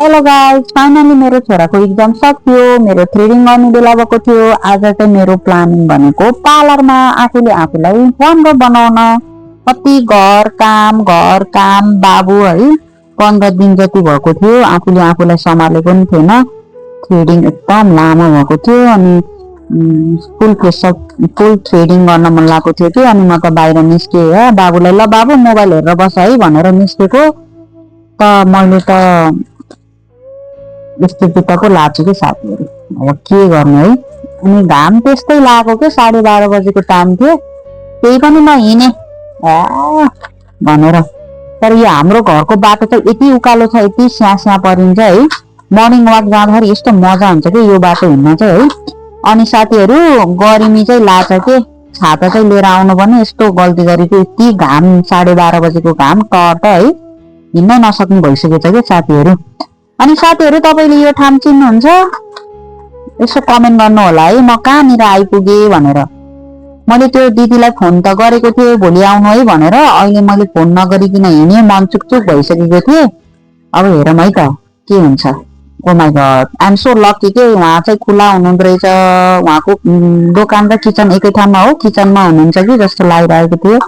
Hello guys, finally मेरो छोराको exam सकियो। मेरो थ्रेडिङ गर्ने बेला भएको थियो। आज चाहिँ मेरो प्लानिङ भनेको पार्लरमा आफूले आफूलाई राम्रो बनाउन। कति घर काम बाबु है 15 दिन जति भएको थियो। आफूले आफूलाई सम्हालेको पनि थिएन। थ्रेडिङ एकदम लामो भएको थियो अनि फुल थ्रेडिङ गर्न मन लागेको थियो कि अनि म त बाहिर निस्केँ। बाबुलाई ल बाबु मोबाइल हेरेर बस है भनेर निस्केको। त मैले त यस्तो जुत्ता पो लाछु कि साथीहरू, अब के गर्ने है। अनि घाम त्यस्तै लागेको के 12:30 बजेको टाइम थियो। त्यही पनि म हिँडेँ भनेर। तर यो हाम्रो घरको बाटो चाहिँ यति उकालो छ, यति स्यास्या परिन्छ है। मर्निङ वाक जाँदाखेरि यस्तो मजा हुन्छ कि यो बाटो हिँड्न चाहिँ है। अनि साथीहरू गर्मी चाहिँ लाग्छ के, छाता चाहिँ लिएर आउनु भने यस्तो गल्ती गरेको। यति घाम 12:30 बजेको घाम त है हिँड्नै नसक्नु भइसकेको छ कि साथीहरू। अनि साथीहरू तपाईले यो ठाउँ चिन्नुहुन्छ? यसो कमेन्ट गर्नु होला है म कहाँनिर आइपुगेँ भनेर। मैले त्यो दिदीलाई फोन त गरेको थिएँ भोलि आउनु है भनेर। अहिले मैले फोन नगरिकन हिँडेँ, मन चुकचुक भइसकेको थिएँ। अब हेरौँ है त के हुन्छ। Oh my god, I am so lucky के उहाँ चाहिँ खुला हुनुहुँदो रहेछ। उहाँको दोकान र किचन एकै ठाउँमा हो, किचनमा हुनुहुन्छ कि जस्तो लागिरहेको थियो।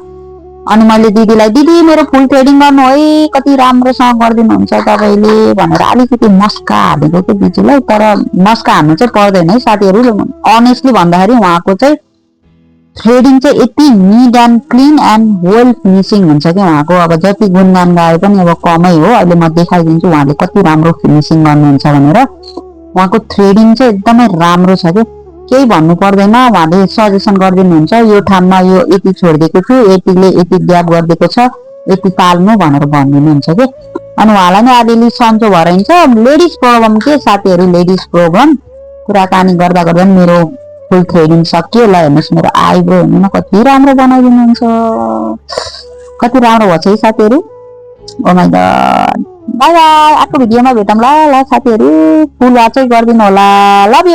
अनि मैले दिदीलाई दिदी मेरो फुल थ्रेडिङ गर्नु है, कति राम्रोसँग गरिदिनुहुन्छ तपाईँले भनेर अलिकति मस्का हालेको थियो दिदीलाई। तर मस्का हाल्नु चाहिँ पर्दैन है साथीहरू। अनेस्टली भन्दाखेरि उहाँको चाहिँ थ्रेडिङ चाहिँ यति neat and clean and well finishing हुन्छ कि उहाँको। अब जति गुणगान गाए पनि अब कमै हो। अहिले म देखाइदिन्छु उहाँले कति राम्रो फिनिसिङ गर्नुहुन्छ भनेर। उहाँको थ्रेडिङ चाहिँ एकदमै राम्रो छ कि केही भन्नु पर्दैन। उहाँले सजेसन गरिदिनुहुन्छ यो ठाउँमा यो यति छोडिदिएको छु, यतिले यति ग्याप गरिदिएको छ, यति पाल्नु भनेर भनिदिनुहुन्छ कि। अनि उहाँलाई नै अलिअलि सन्चो भएर हिँड्छ। लेडिज प्रोग्राम के साथीहरू, लेडिज प्रोग्राम कुराकानी गर्दा गर्दा मेरो फुल थ्रेडिङ सकियो। ल हेर्नुहोस् मेरो आइब्रो हेर्नु न कति राम्रो बनाइदिनुहुन्छ, कति राम्रो भएको छ है साथीहरू। ओ माई गड, बाई बाई। अर्को भिडियोमा भेटौँ ल साथीहरू। फुल वाचै गरिदिनु होला। Love you.